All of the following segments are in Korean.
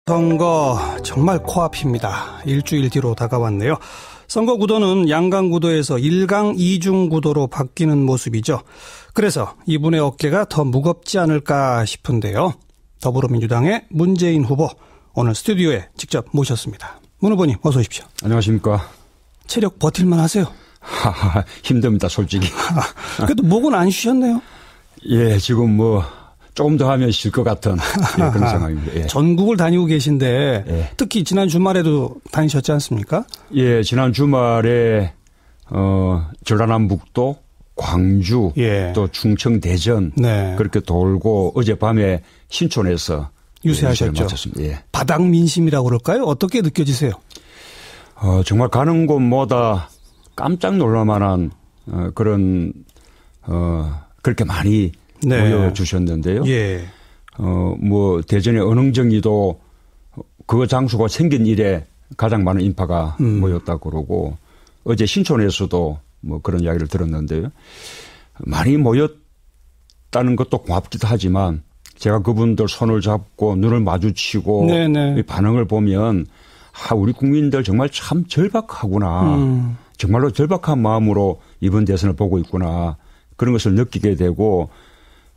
선거 정말 코앞입니다. 일주일 뒤로 다가왔네요. 선거 구도는 양강 구도에서 1강 2중 구도로 바뀌는 모습이죠. 그래서 이분의 어깨가 더 무겁지 않을까 싶은데요. 더불어민주당의 문재인 후보 오늘 스튜디오에 직접 모셨습니다. 문 후보님 어서 오십시오. 안녕하십니까. 체력 버틸만 하세요? 힘듭니다 솔직히. 그래도 목은 안 쉬셨네요. 예, 지금 뭐 조금 더 하면 쉴 것 같은 그런 상황입니다. 예. 전국을 다니고 계신데 예. 특히 지난 주말에도 다니셨지 않습니까? 예, 지난 주말에 전라남북도, 광주, 예. 또 충청, 대전 네. 그렇게 돌고 어젯밤에 신촌에서 유세하셨죠. 예. 바닥 민심이라고 그럴까요? 어떻게 느껴지세요? 정말 가는 곳마다 깜짝 놀랄만한 그런 그렇게 많이 네. 모여주셨는데요. 예. 뭐 대전의 언흥정리도 그 장소가 생긴 이래 가장 많은 인파가 모였다고 그러고 어제 신촌에서도 뭐 그런 이야기를 들었는데요. 많이 모였다는 것도 고맙기도 하지만 제가 그분들 손을 잡고 눈을 마주치고 네네. 반응을 보면 우리 국민들 정말 참 절박하구나. 정말로 절박한 마음으로 이번 대선을 보고 있구나. 그런 것을 느끼게 되고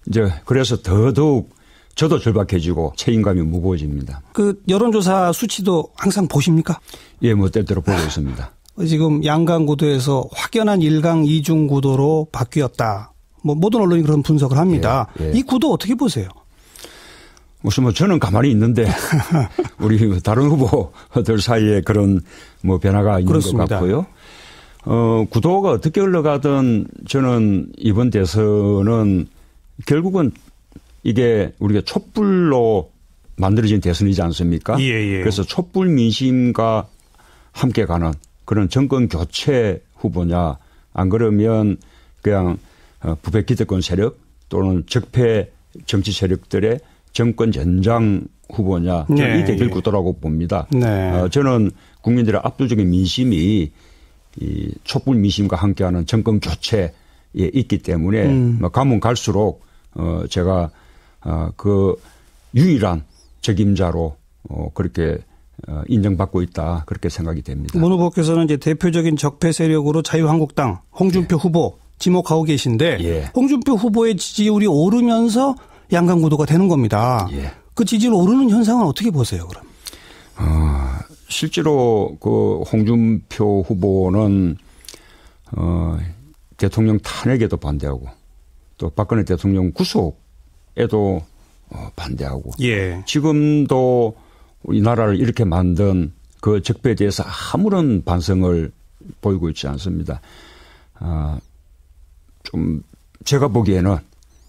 이제 그래서 더더욱 저도 절박해지고 책임감이 무거워집니다. 그 여론조사 수치도 항상 보십니까? 예, 뭐 때때로 보고 있습니다. 지금 양강 구도에서 확연한 1강 2중 구도로 바뀌었다. 뭐 모든 언론이 그런 분석을 합니다. 예, 예. 이 구도 어떻게 보세요? 무슨 뭐 저는 가만히 있는데 우리 다른 후보들 사이에 그런 뭐 변화가 있는 그렇습니다. 것 같고요. 구도가 어떻게 흘러가든 저는 이번 대선은 결국은 이게 우리가 촛불로 만들어진 대선이지 않습니까? 예, 예. 그래서 촛불 민심과 함께 가는 그런 정권 교체 후보냐 안 그러면 그냥 부패 기득권 세력 또는 적폐 정치 세력들의 정권 연장 후보냐 네. 이 대결 구도라고 봅니다. 네. 저는 국민들의 압도적인 민심이 이 촛불 민심과 함께하는 정권 교체에 있기 때문에 가면 갈수록 제가 그 유일한 책임자로 그렇게 인정받고 있다 그렇게 생각이 됩니다. 문 후보께서는 이제 대표적인 적폐 세력으로 자유한국당 홍준표 후보 지목하고 계신데 예. 홍준표 후보의 지지율이 오르면서 양강 구도가 되는 겁니다. 예. 그 지지율 오르는 현상은 어떻게 보세요, 그럼? 실제로 그 홍준표 후보는 대통령 탄핵에도 반대하고 또 박근혜 대통령 구속에도 반대하고 예. 지금도 이 나라를 이렇게 만든 그 적폐에 대해서 아무런 반성을 보이고 있지 않습니다. 좀 제가 보기에는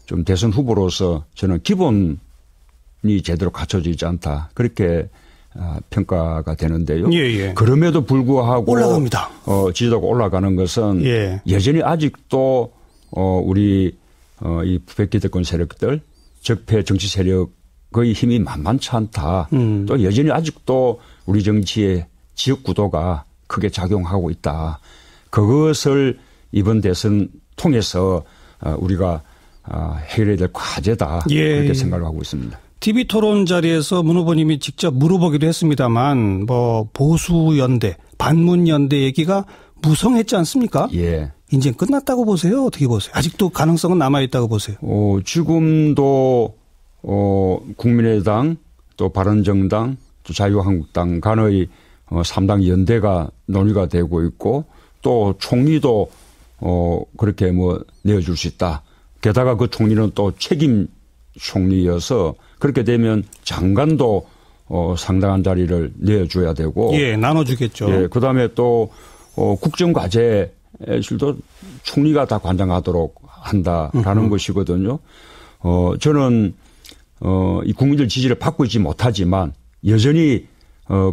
좀 대선 후보로서 저는 기본이 제대로 갖춰져 있지 않다. 그렇게 평가가 되는데요. 예, 예. 그럼에도 불구하고 올라갑니다. 지지도가 올라가는 것은 예. 여전히 아직도 우리 이 부패 기득권 세력들 적폐 정치 세력의 힘이 만만치 않다. 또 여전히 아직도 우리 정치의 지역 구도가 크게 작용하고 있다. 그것을 이번 대선 통해서 우리가 해결해야 될 과제다. 예. 그렇게 생각을 하고 있습니다. TV 토론 자리에서 문 후보님이 직접 물어보기도 했습니다만 뭐 보수연대, 반문연대 얘기가 무성했지 않습니까? 예. 이제 끝났다고 보세요? 어떻게 보세요? 아직도 가능성은 남아있다고 보세요? 지금도 국민의당 또 바른정당 또 자유한국당 간의 3당 연대가 논의가 되고 있고 또 총리도 그렇게 뭐 내어줄 수 있다. 게다가 그 총리는 또 책임 총리여서 그렇게 되면 장관도 상당한 자리를 내어줘야 되고. 예, 나눠주겠죠. 예, 그 다음에 또 국정과제실도 총리가 다 관장하도록 한다라는 것이거든요. 저는 이 국민들 지지를 받고 있지 못하지만 여전히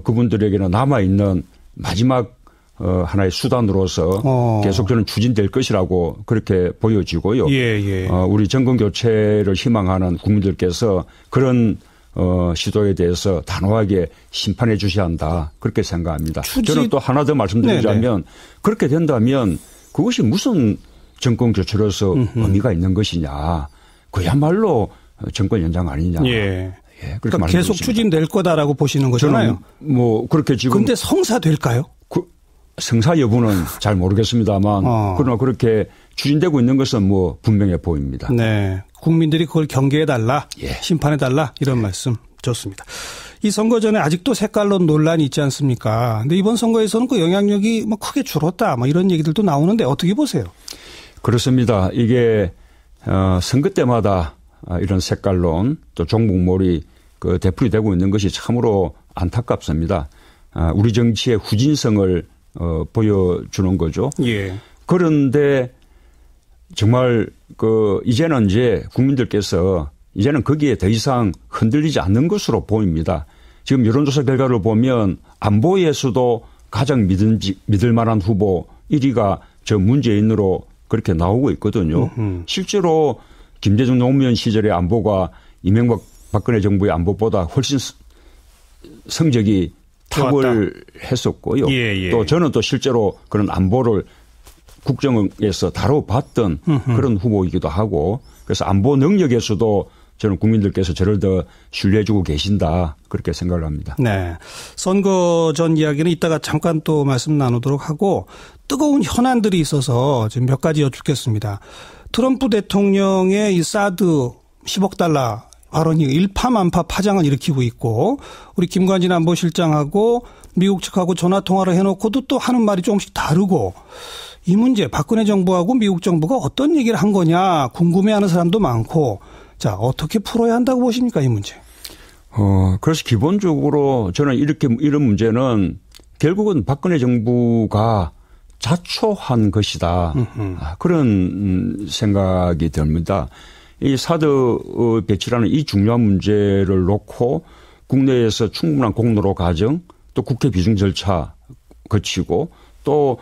그분들에게는 남아있는 마지막 하나의 수단으로서 계속 저는 추진될 것이라고 그렇게 보여지고요. 예, 예. 우리 정권 교체를 희망하는 국민들께서 그런 시도에 대해서 단호하게 심판해 주셔야 한다. 그렇게 생각합니다. 저는 또 하나 더 말씀드리자면 네네. 그렇게 된다면 그것이 무슨 정권 교체로서 의미가 있는 것이냐. 그야말로 정권 연장 아니냐. 예. 예, 그러니까 계속 추진될 거다라고 보시는 거잖아요. 뭐 그렇게 지금. 그런데 성사될까요? 성사 여부는 잘 모르겠습니다만 그러나 그렇게 추진되고 있는 것은 뭐 분명해 보입니다. 네, 국민들이 그걸 경계해달라, 예. 심판해달라 이런 말씀 좋습니다. 이 선거 전에 아직도 색깔론 논란이 있지 않습니까? 근데 이번 선거에서는 그 영향력이 뭐 크게 줄었다, 뭐 이런 얘기들도 나오는데 어떻게 보세요? 그렇습니다. 이게 선거 때마다 이런 색깔론 또 종북몰이 그 되풀이 되고 있는 것이 참으로 안타깝습니다. 우리 정치의 후진성을 보여주는 거죠. 예. 그런데 정말 이제는 이제 국민들께서 이제는 거기에 더 이상 흔들리지 않는 것으로 보입니다. 지금 여론조사 결과를 보면 안보에서도 가장 믿을 만한 후보 1위가 저 문재인으로 그렇게 나오고 있거든요. 실제로 김대중 노무현 시절의 안보가 이명박 박근혜 정부의 안보보다 훨씬 성적이 탁월했었고요. 예. 또 저는 또 실제로 그런 안보를 국정에서 다뤄봤던 그런 후보이기도 하고 그래서 안보 능력에서도 저는 국민들께서 저를 더 신뢰해주고 계신다 그렇게 생각을 합니다. 네, 선거 전 이야기는 이따가 잠깐 또 말씀 나누도록 하고 뜨거운 현안들이 있어서 지금 몇 가지 여쭙겠습니다. 트럼프 대통령의 이 사드 10억 달러 발언이 일파만파 파장을 일으키고 있고 우리 김관진 안보실장하고 미국 측하고 전화통화를 해놓고도 또 하는 말이 조금씩 다르고 이 문제 박근혜 정부하고 미국 정부가 어떤 얘기를 한 거냐 궁금해하는 사람도 많고 자 어떻게 풀어야 한다고 보십니까 이 문제? 그래서 기본적으로 저는 이런 문제는 결국은 박근혜 정부가 자초한 것이다. 그런 생각이 듭니다. 이 사드 배치라는 이 중요한 문제를 놓고 국내에서 충분한 공론화 과정 또 국회 비중 절차 거치고 또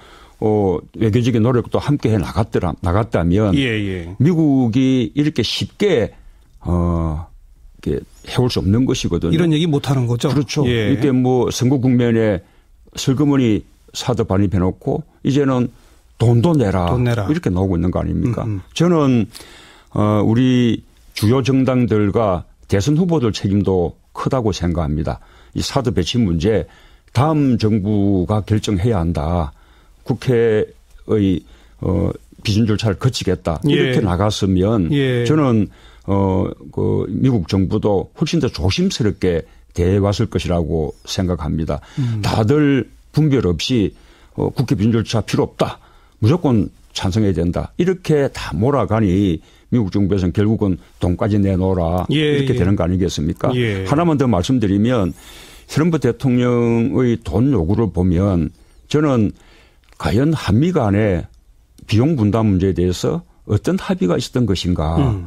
외교적인 노력도 함께 해 나갔다면 미국이 이렇게 쉽게 이렇게 해올 수 없는 것이거든요. 이런 얘기 못 하는 거죠. 그렇죠. 이렇게 뭐 선거 국면에 슬그머니 사드 반입해놓고 이제는 돈도 내라. 이렇게 나오고 있는 거 아닙니까? 저는 우리 주요 정당들과 대선 후보들 책임도 크다고 생각합니다. 이 사드 배치 문제 다음 정부가 결정해야 한다. 국회의 비준 절차를 거치겠다. 이렇게 나갔으면 저는 미국 정부도 훨씬 더 조심스럽게 대해왔을 것이라고 생각합니다. 다들 분별 없이 국회 비준 절차 필요 없다. 무조건 찬성해야 된다. 이렇게 다 몰아가니 미국 정부에서는 결국은 돈까지 내놓으라. 이렇게 되는 거 아니겠습니까? 하나만 더 말씀드리면 트럼프 대통령의 돈 요구를 보면 저는 과연 한미 간의 비용 분담 문제에 대해서 어떤 합의가 있었던 것인가.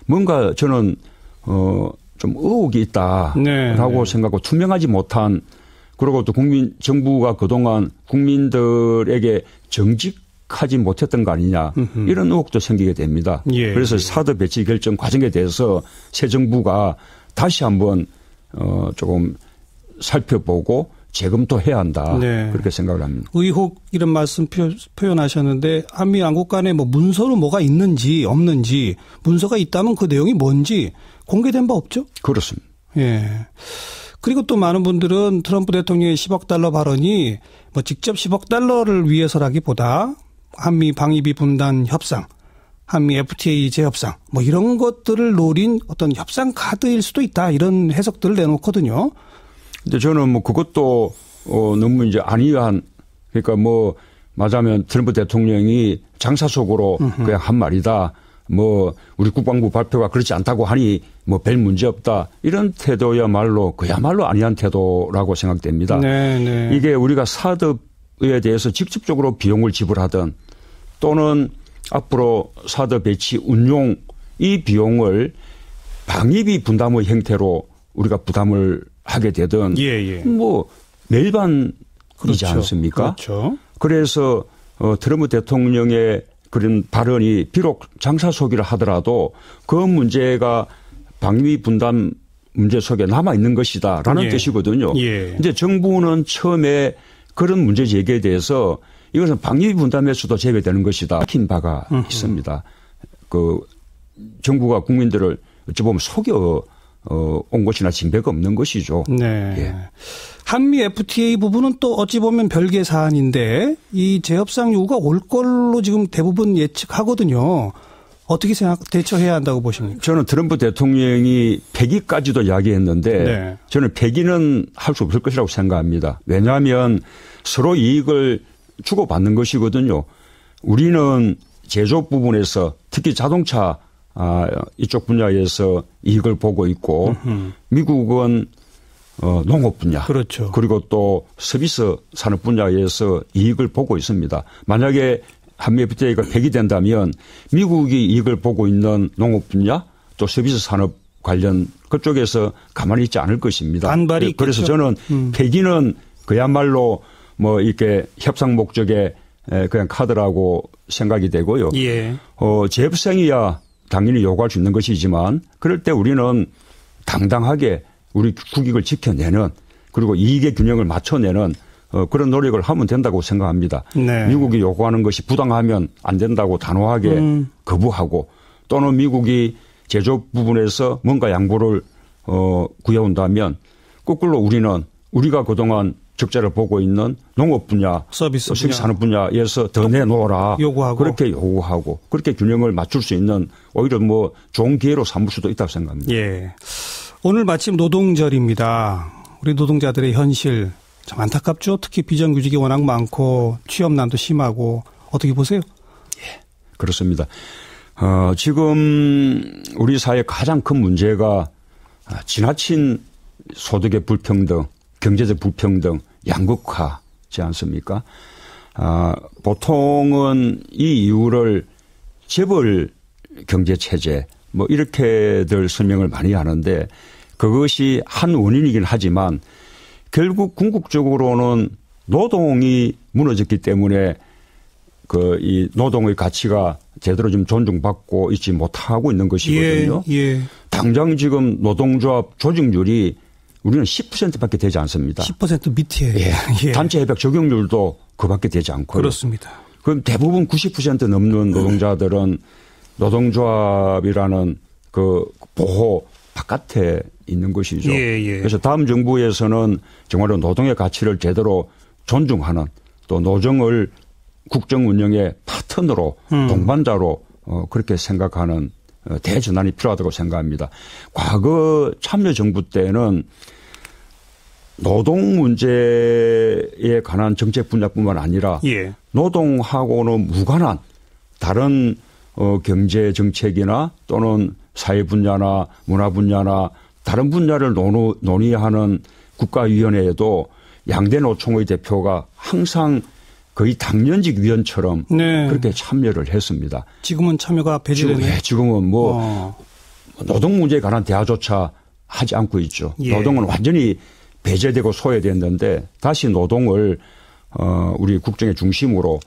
뭔가 저는 좀 의혹이 있다라고 생각하고 투명하지 못한 그리고 또 정부가 그동안 국민들에게 정직하지 못했던 거 아니냐 이런 의혹도 생기게 됩니다. 그래서 사드 배치 결정 과정에 대해서 새 정부가 다시 한번 조금 살펴보고 재검토해야 한다. 그렇게 생각을 합니다. 의혹 이런 말씀 표현하셨는데 한미 양국 간에 뭐 문서로 뭐가 있는지 없는지 문서가 있다면 그 내용이 뭔지 공개된 바 없죠? 그렇습니다. 그리고 또 많은 분들은 트럼프 대통령의 10억 달러 발언이 뭐 직접 10억 달러를 위해서라기보다 한미 방위비 분담 협상, 한미 FTA 재협상 뭐 이런 것들을 노린 어떤 협상 카드일 수도 있다 이런 해석들을 내놓거든요. 근데 저는 뭐 그것도 너무 이제 안이한 그러니까 뭐 맞아면 트럼프 대통령이 장사 속으로 그냥 한 말이다. 뭐 우리 국방부 발표가 그렇지 않다고 하니 뭐 별 문제 없다. 이런 태도야말로 그야말로 안이한 태도라고 생각됩니다. 이게 우리가 사드에 대해서 직접적으로 비용을 지불하든 또는 앞으로 사드 배치 운용 이 비용을 방위비 분담의 형태로 우리가 부담을 하게 되든 뭐 매일반이지 않습니까? 그래서 트럼프 대통령의 그런 발언이 비록 장사 속이라 하더라도 그 문제가 방위 분담 문제 속에 남아 있는 것이다라는 뜻이거든요. 그런데 정부는 처음에 그런 문제 제기에 대해서 이것은 방위 분담에서도 제외되는 것이다. 킨 바가 있습니다. 그 정부가 국민들을 어찌 보면 속여 온 것이나 징배가 없는 것이죠. 네. 예. 한미 FTA 부분은 또 어찌 보면 별개 사안인데 이 재협상 요구가 올 걸로 지금 대부분 예측하거든요. 어떻게 대처해야 한다고 보십니까? 저는 트럼프 대통령이 폐기까지도 이야기했는데 네. 저는 폐기는 할 수 없을 것이라고 생각합니다. 왜냐하면 서로 이익을 주고받는 것이거든요. 우리는 제조업 부분에서 특히 자동차 이쪽 분야에서 이익을 보고 있고 미국은 농업 분야 그렇죠. 그리고 또 서비스 산업 분야에서 이익을 보고 있습니다. 만약에 한미 FTA가 폐기된다면 미국이 이익을 보고 있는 농업 분야 또 서비스 산업 관련 그쪽에서 가만히 있지 않을 것입니다. 반발이 그래서 있겠죠. 저는 폐기는 그야말로 뭐 이렇게 협상 목적의 그냥 카드라고 생각이 되고요. 예. 재협상이야 당연히 요구할 수 있는 것이지만 그럴 때 우리는 당당하게 우리 국익을 지켜내는 그리고 이익의 균형을 맞춰내는 그런 노력을 하면 된다고 생각합니다. 네. 미국이 요구하는 것이 부당하면 안 된다고 단호하게 거부하고 또는 미국이 제조업 부분에서 뭔가 양보를 구해온다면 거꾸로 우리는 우리가 그동안 적자를 보고 있는 농업 분야, 서비스 산업 분야에서 더 내놓아라. 요구하고. 그렇게 요구하고 그렇게 균형을 맞출 수 있는 오히려 뭐 좋은 기회로 삼을 수도 있다고 생각합니다. 예. 오늘 마침 노동절입니다. 우리 노동자들의 현실 참 안타깝죠. 특히 비정규직이 워낙 많고 취업난도 심하고 어떻게 보세요? 예, 그렇습니다. 지금 우리 사회의 가장 큰 문제가 지나친 소득의 불평등, 경제적 불평등, 양극화지 않습니까? 보통은 이 이유를 재벌 경제 체제 뭐 이렇게들 설명을 많이 하는데 그것이 한 원인이긴 하지만 결국 궁극적으로는 노동이 무너졌기 때문에 이 노동의 가치가 제대로 좀 존중받고 있지 못하고 있는 것이거든요. 예, 예. 당장 지금 노동조합 조직률이 우리는 10%밖에 되지 않습니다. 10% 밑이에요. 예. 예. 단체 협약 적용률도 그밖에 되지 않고요. 그렇습니다. 그럼 대부분 90% 넘는 노동자들은 노동조합이라는 그 보호 바깥에 있는 것이죠. 예, 예. 그래서 다음 정부에서는 정말로 노동의 가치를 제대로 존중하는 또 노정을 국정 운영의 파트너로 동반자로 그렇게 생각하는 대전환이 필요하다고 생각합니다. 과거 참여정부 때는 노동 문제에 관한 정책 분야뿐만 아니라 예. 노동하고는 무관한 다른 경제 정책이나 또는 사회 분야나 문화 분야나 다른 분야를 논의하는 국가위원회에도 양대 노총의 대표가 항상 거의 당연직 위원처럼 네. 그렇게 참여를 했습니다. 지금은 참여가 배제되네요. 지금은 뭐 노동 문제에 관한 대화조차 하지 않고 있죠. 예. 노동은 완전히 배제되고 소외됐는데 다시 노동을 우리 국정의 중심으로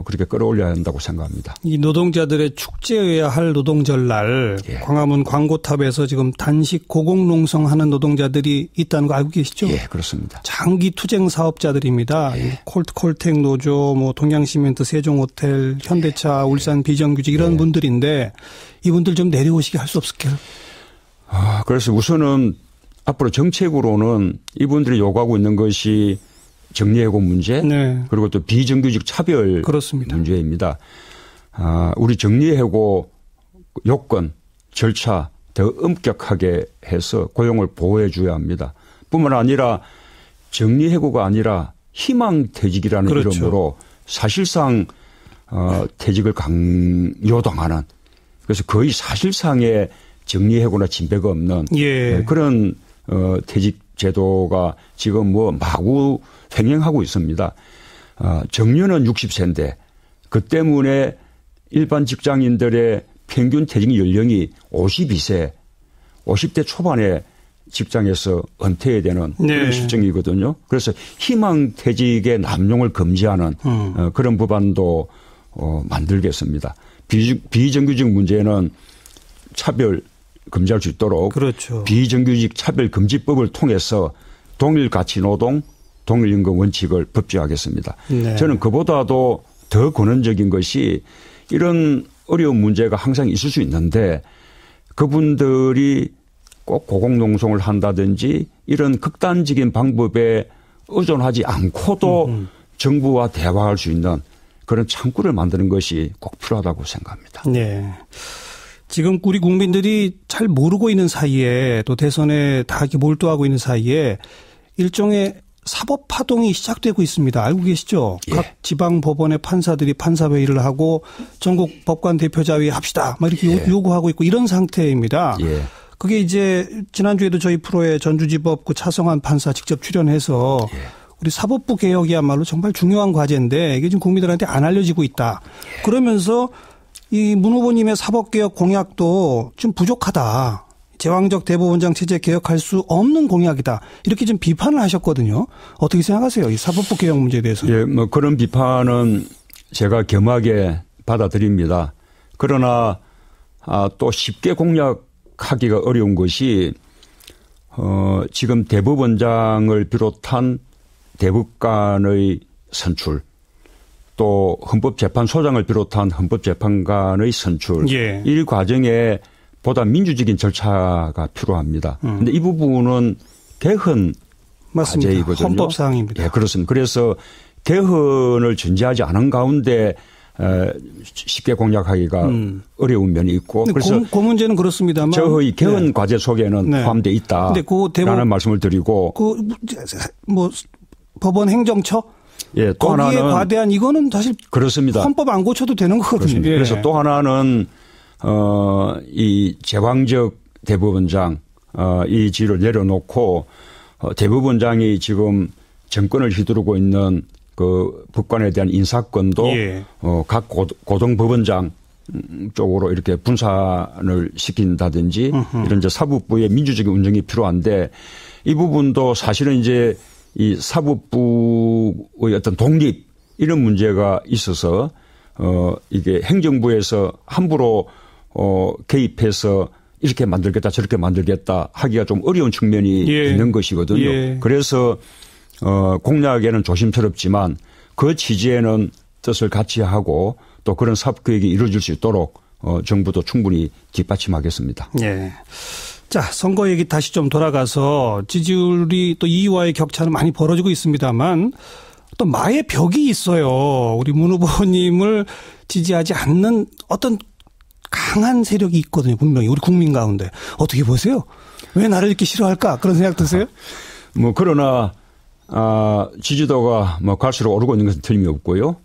그렇게 끌어올려야 한다고 생각합니다. 이 노동자들의 축제여야 할 노동절날 예. 광화문 광고탑에서 지금 단식 고공농성하는 노동자들이 있다는 거 알고 계시죠? 예, 그렇습니다. 장기 투쟁 사업자들입니다. 예. 콜텍 노조, 뭐 동양시멘트, 세종호텔, 현대차, 울산 비정규직 이런 분들인데 이분들 좀 내려오시게 할 수 없을까요? 그래서 우선은 앞으로 정책으로는 이분들이 요구하고 있는 것이 정리해고 문제 네. 그리고 또 비정규직 차별 그렇습니다. 문제입니다. 우리 정리해고 요건 절차 더 엄격하게 해서 고용을 보호해 줘야 합니다. 뿐만 아니라 정리해고가 아니라 희망퇴직이라는 그렇죠. 이름으로 사실상 퇴직을 강요당하는 그래서 거의 사실상의 정리해고나 진배가 없는 예. 그런 퇴직 제도가 지금 뭐 마구 횡행하고 있습니다. 정년은 60세인데 그 때문에 일반 직장인들의 평균 퇴직 연령이 52세, 50대 초반에 직장에서 은퇴해야 되는 그런 네. 실정이거든요. 그래서 희망퇴직의 남용을 금지하는 그런 법안도 만들겠습니다. 비정규직 문제는 차별 금지할 수 있도록 그렇죠. 비정규직 차별금지법을 통해서 동일 가치 노동, 동일 임금 원칙을 법제화하겠습니다. 네. 저는 그보다도 더 근원적인 것이 이런 어려운 문제가 항상 있을 수 있는데 그분들이 꼭 고공농성을 한다든지 이런 극단적인 방법에 의존하지 않고도 정부와 대화할 수 있는 그런 창구를 만드는 것이 꼭 필요하다고 생각합니다. 네. 지금 우리 국민들이 잘 모르고 있는 사이에 또 대선에 다 이렇게 몰두하고 있는 사이에 일종의 사법 파동이 시작되고 있습니다. 알고 계시죠? 예. 각 지방 법원의 판사들이 판사회의를 하고 전국 법관 대표자회의 합시다. 막 이렇게 예. 요구하고 있고 이런 상태입니다. 예. 그게 이제 지난주에도 저희 프로에 전주지법 그 차성환 판사 직접 출연해서 예. 우리 사법부 개혁이야말로 정말 중요한 과제인데 이게 지금 국민들한테 안 알려지고 있다. 예. 그러면서 이 문 후보님의 사법개혁 공약도 좀 부족하다. 제왕적 대법원장 체제 개혁할 수 없는 공약이다. 이렇게 좀 비판을 하셨거든요. 어떻게 생각하세요? 이 사법부 개혁 문제에 대해서. 예, 뭐 그런 비판은 제가 겸하게 받아들입니다. 그러나 또 쉽게 공약하기가 어려운 것이 지금 대법원장을 비롯한 대법관의 선출 또 헌법재판소장을 비롯한 헌법재판관의 선출 예. 이 과정에 보다 민주적인 절차가 필요합니다. 그런데 이 부분은 개헌 맞습니다. 과제이거든요. 헌법사항입니다. 예, 그렇습니다. 그래서 개헌을 전제하지 않은 가운데 쉽게 공약하기가 어려운 면이 있고 그래서 그 문제는 그렇습니다만 저의 개헌 네. 과제 속에는 네. 포함되어 있다라는 말씀을 드리고 뭐 법원 행정처 예, 또 거기에 하나는 과대한 이거는 사실 그렇습니다. 헌법 안 고쳐도 되는 거거든요. 예. 그래서 또 하나는 이 제왕적 대법원장 이 지위를 내려놓고 대법원장이 지금 정권을 휘두르고 있는 그 법관에 대한 인사권도 예. 각 고등법원장 쪽으로 이렇게 분산을 시킨다든지 이런 이제 사법부의 민주적인 운영이 필요한데 이 부분도 사실은 이제 이 사법부의 어떤 독립 이런 문제가 있어서 이게 행정부에서 함부로 개입해서 이렇게 만들겠다 저렇게 만들겠다 하기가 좀 어려운 측면이 예. 있는 것이거든요. 예. 그래서 공약에는 조심스럽지만 그 취지에는 뜻을 같이 하고 또 그런 사법개혁이 이루어질 수 있도록 정부도 충분히 뒷받침하겠습니다. 예. 자, 선거 얘기 다시 좀 돌아가서 지지율이 또 2위와의 격차는 많이 벌어지고 있습니다만 또 마의 벽이 있어요. 우리 문 후보님을 지지하지 않는 어떤 강한 세력이 있거든요. 분명히 우리 국민 가운데. 어떻게 보세요? 왜 나를 이렇게 싫어할까? 그런 생각 드세요? 뭐 그러나 지지도가 뭐 갈수록 오르고 있는 것은 틀림이 없고요.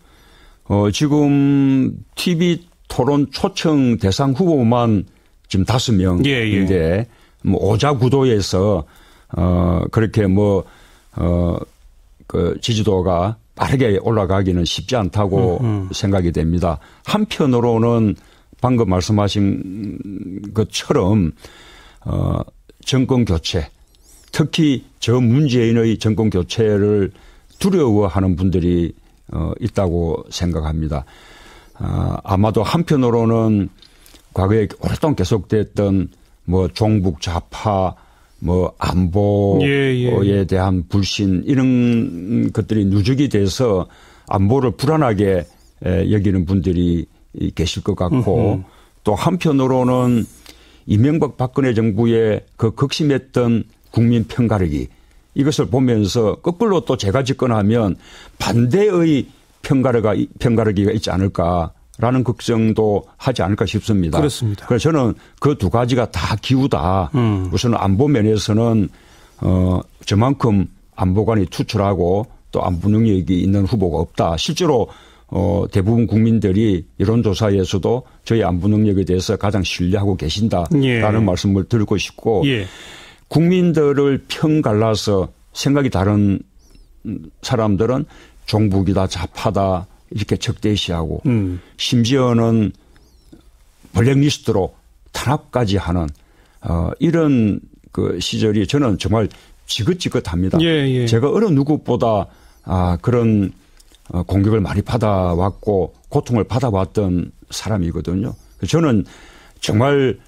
지금 TV 토론 초청 대상 후보만 지금 5명인데 뭐 오자 구도에서 그렇게 그 지지도가 빠르게 올라가기는 쉽지 않다고 생각이 됩니다. 한편으로는 방금 말씀하신 것처럼 정권 교체, 특히 저 문재인의 정권 교체를 두려워하는 분들이 있다고 생각합니다. 아마도 한편으로는 과거에 오랫동안 계속됐던 뭐 종북 좌파, 뭐 안보에 대한 불신 이런 것들이 누적이 돼서 안보를 불안하게 여기는 분들이 계실 것 같고 또 한편으로는 이명박 박근혜 정부의 그 극심했던 국민 편가르기 이것을 보면서 거꾸로 또 제가 집권하면 반대의 편가르기가 있지 않을까라는 걱정도 하지 않을까 싶습니다. 그렇습니다. 그래서 저는 그 두 가지가 다 기우다. 우선 안보 면에서는 저만큼 안보관이 투철하고 또 안보 능력이 있는 후보가 없다. 실제로 대부분 국민들이 여론조사에서도 저희 안보 능력에 대해서 가장 신뢰하고 계신다라는 말씀을 드리고 싶고 국민들을 편갈라서 생각이 다른 사람들은 종북이다 좌파다 이렇게 적대시하고 심지어는 블랙리스트로 탄압까지 하는 이런 그 시절이 저는 정말 지긋지긋합니다. 제가 어느 누구보다 그런 공격을 많이 받아왔고 고통을 받아왔던 사람이거든요. 저는 정말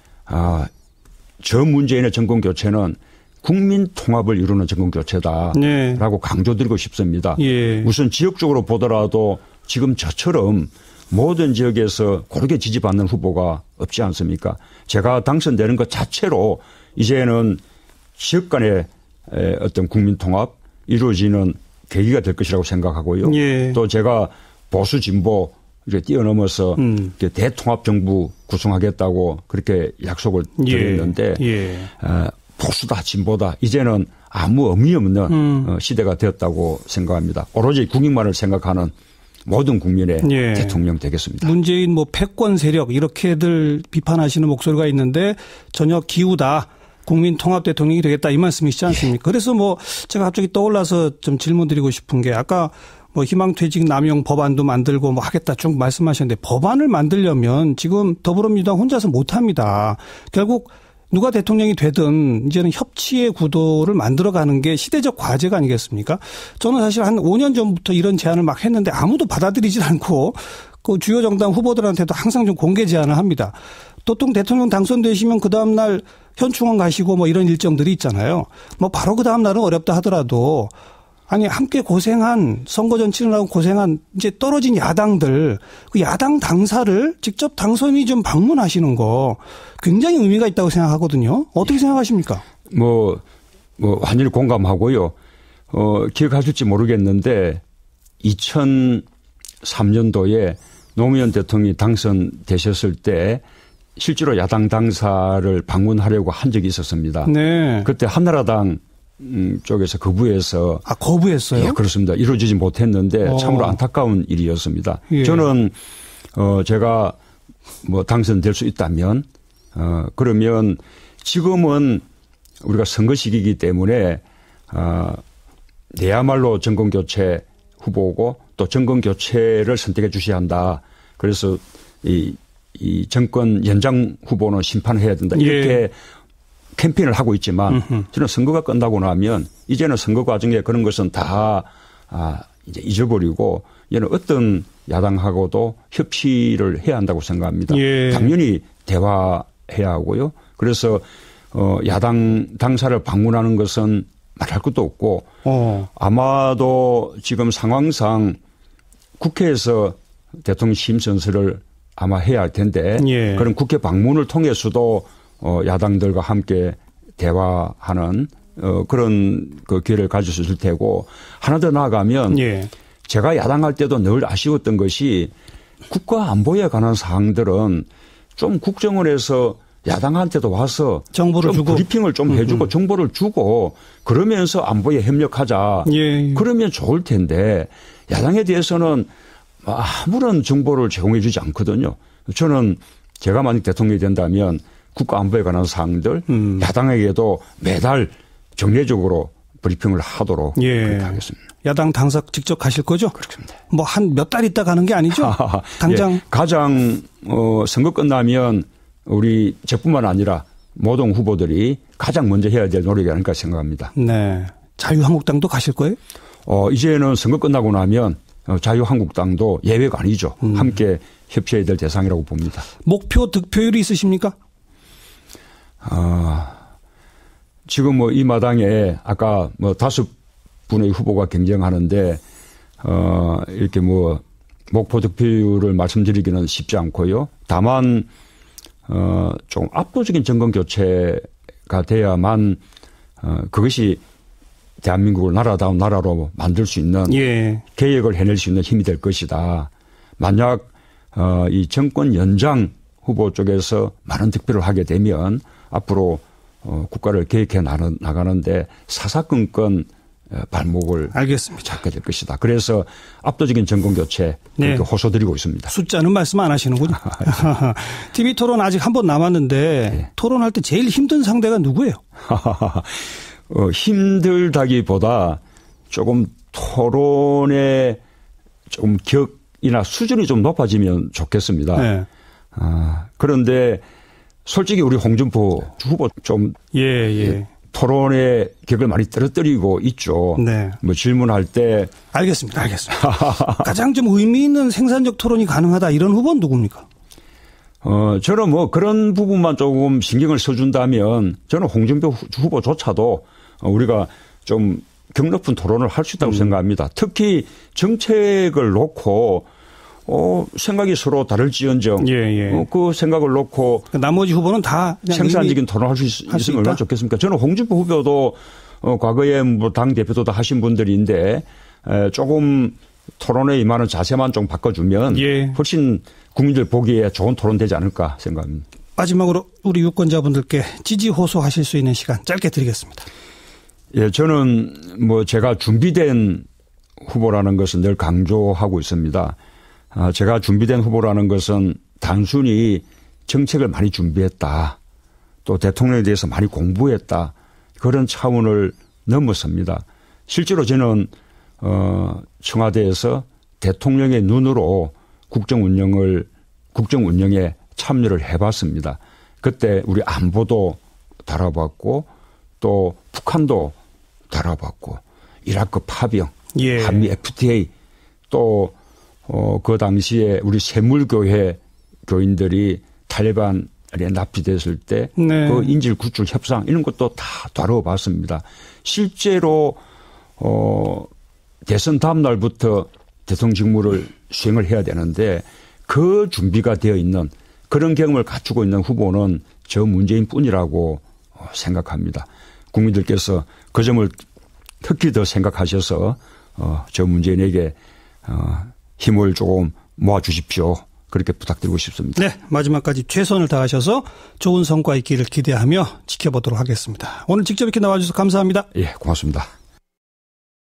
저 문재인의 정권 교체는 국민 통합을 이루는 정권 교체다라고 강조드리고 싶습니다. 우선 지역적으로 보더라도 지금 저처럼 모든 지역에서 고르게 지지받는 후보가 없지 않습니까? 제가 당선되는 것 자체로 이제는 지역 간의 어떤 국민 통합 이루어지는 계기가 될 것이라고 생각하고요. 예. 또 제가 보수 진보 이제 뛰어넘어서 대통합 정부 구성하겠다고 그렇게 약속을 드렸는데 예. 보수다 진보다 이제는 아무 의미 없는 시대가 되었다고 생각합니다. 오로지 국익만을 생각하는 모든 국민의 예. 대통령 되겠습니다. 문재인 뭐 패권 세력 이렇게들 비판하시는 목소리가 있는데 전혀 기우다. 국민 통합 대통령이 되겠다 이 말씀이시지 않습니까? 예. 그래서 뭐 제가 갑자기 떠올라서 좀 질문드리고 싶은 게 아까 뭐 희망퇴직 남용 법안도 만들고 뭐 하겠다 쭉 말씀하셨는데 법안을 만들려면 지금 더불어민주당 혼자서 못합니다. 결국 누가 대통령이 되든 이제는 협치의 구도를 만들어가는 게 시대적 과제가 아니겠습니까? 저는 사실 한 5년 전부터 이런 제안을 막 했는데 아무도 받아들이질 않고 그 주요 정당 후보들한테도 항상 좀 공개 제안을 합니다. 보통 대통령 당선되시면 그 다음 날 현충원 가시고 뭐 이런 일정들이 있잖아요. 뭐 바로 그 다음 날은 어렵다 하더라도 아니 함께 고생한 선거전 치르느라고 고생한 이제 떨어진 야당들 그 야당 당사를 직접 당선인 좀 방문하시는 거 굉장히 의미가 있다고 생각하거든요. 어떻게 생각하십니까? 뭐 완전히 공감하고요. 기억하실지 모르겠는데 2003년도에 노무현 대통령이 당선되셨을 때 실제로 야당 당사를 방문하려고 한 적이 있었습니다. 네. 그때 한나라당 쪽에서 거부해서. 아, 거부했어요? 예, 그렇습니다. 이루어지지 못했는데 참으로 안타까운 일이었습니다. 예. 저는, 제가 뭐 당선될 수 있다면, 그러면 지금은 우리가 선거 시기이기 때문에, 내야말로 정권교체 후보고 또 정권교체를 선택해 주셔야 한다. 그래서 이 정권 연장 후보는 심판해야 된다. 이렇게 예. 캠페인을 하고 있지만 저는 선거가 끝나고 나면 이제는 선거 과정에 그런 것은 다 이제 잊어버리고 이제는 어떤 야당하고도 협치를 해야 한다고 생각합니다. 예. 당연히 대화해야 하고요. 그래서 야당 당사를 방문하는 것은 말할 것도 없고 아마도 지금 상황상 국회에서 대통령 취임 선서를 아마 해야 할 텐데 예. 그런 국회 방문을 통해서도 야당들과 함께 대화하는 그런 그 기회를 가질 수 있을 테고 하나 더 나아가면 예. 제가 야당할 때도 늘 아쉬웠던 것이 국가 안보에 관한 사항들은 좀 국정원에서 야당한테도 와서 정보를 좀 주고 브리핑을 좀 해주고 정보를 주고 그러면서 안보에 협력하자. 예. 그러면 좋을 텐데 야당에 대해서는 아무런 정보를 제공해 주지 않거든요. 저는 제가 만약 대통령이 된다면 국가 안보에 관한 사항들 야당에게도 매달 정례적으로 브리핑을 하도록 예. 그렇게 하겠습니다. 야당 당사 직접 가실 거죠? 그렇습니다. 뭐 한 몇 달 있다 가는 게 아니죠? 당장. 예. 가장 선거 끝나면 우리 저뿐만 아니라 모든 후보들이 가장 먼저 해야 될 노력이 아닐까 생각합니다. 네. 자유한국당도 가실 거예요? 이제는 선거 끝나고 나면 자유한국당도 예외가 아니죠. 함께 협치해야 될 대상이라고 봅니다. 목표 득표율이 있으십니까? 지금 뭐 이 마당에 아까 뭐 5분의 후보가 경쟁하는데 이렇게 뭐 목표 득표율을 말씀드리기는 쉽지 않고요. 다만 좀 압도적인 정권 교체가 돼야만 그것이 대한민국을 나라다운 나라로 만들 수 있는 예. 개혁을 해낼 수 있는 힘이 될 것이다. 만약 이 정권 연장 후보 쪽에서 많은 득표를 하게 되면 앞으로 국가를 개혁해 나가는데 사사건건 발목을 알겠습니다. 잡게 될 것이다. 그래서 압도적인 정권 교체 네. 그렇게 호소드리고 있습니다. 숫자는 말씀 안 하시는군요. TV 토론 아직 한 번 남았는데 네. 토론할 때 제일 힘든 상대가 누구예요? 힘들다기보다 조금 토론의 조금 격이나 수준이 좀 높아지면 좋겠습니다. 네. 그런데 솔직히 우리 홍준표 후보 좀 토론의 격을 많이 떨어뜨리고 있죠. 네. 뭐 질문할 때. 알겠습니다. 가장 좀 의미 있는 생산적 토론이 가능하다 이런 후보는 누굽니까? 저는 뭐 그런 부분만 조금 신경을 써준다면 저는 홍준표 후보조차도 우리가 좀 격 높은 토론을 할 수 있다고 생각합니다. 특히 정책을 놓고 생각이 서로 다를지언정 그 생각을 놓고 나머지 후보는 다 생산적인 토론할 수 있으면 얼마나 좋겠습니까? 저는 홍준표 후보도 과거에 뭐 당 대표도 다 하신 분들인데 조금 토론에 임하는 자세만 좀 바꿔주면 훨씬 국민들 보기에 좋은 토론 되지 않을까 생각합니다. 마지막으로 우리 유권자분들께 지지 호소하실 수 있는 시간 짧게 드리겠습니다. 예, 저는 뭐 제가 준비된 후보라는 것은 늘 강조하고 있습니다. 제가 준비된 후보라는 것은 단순히 정책을 많이 준비했다. 또 대통령에 대해서 많이 공부했다. 그런 차원을 넘어섭니다. 실제로 저는 청와대에서 대통령의 눈으로 국정 운영에 참여를 해봤습니다. 그때 우리 안보도 다뤄봤고 또 북한도 다뤄봤고 이라크 파병, 한미 FTA 또 그 당시에 우리 세물교회 교인들이 탈레반에 납치됐을 때 그 인질 구출 협상 이런 것도 다 다뤄봤습니다. 실제로 대선 다음 날부터 대통령 직무를 수행을 해야 되는데 그 준비가 되어 있는 그런 경험을 갖추고 있는 후보는 저 문재인 뿐이라고 생각합니다. 국민들께서 그 점을 특히 더 생각하셔서 저 문재인에게 힘을 조금 모아주십시오. 그렇게 부탁드리고 싶습니다. 네, 마지막까지 최선을 다하셔서 좋은 성과 있기를 기대하며 지켜보도록 하겠습니다. 오늘 직접 이렇게 나와주셔서 감사합니다. 예, 고맙습니다.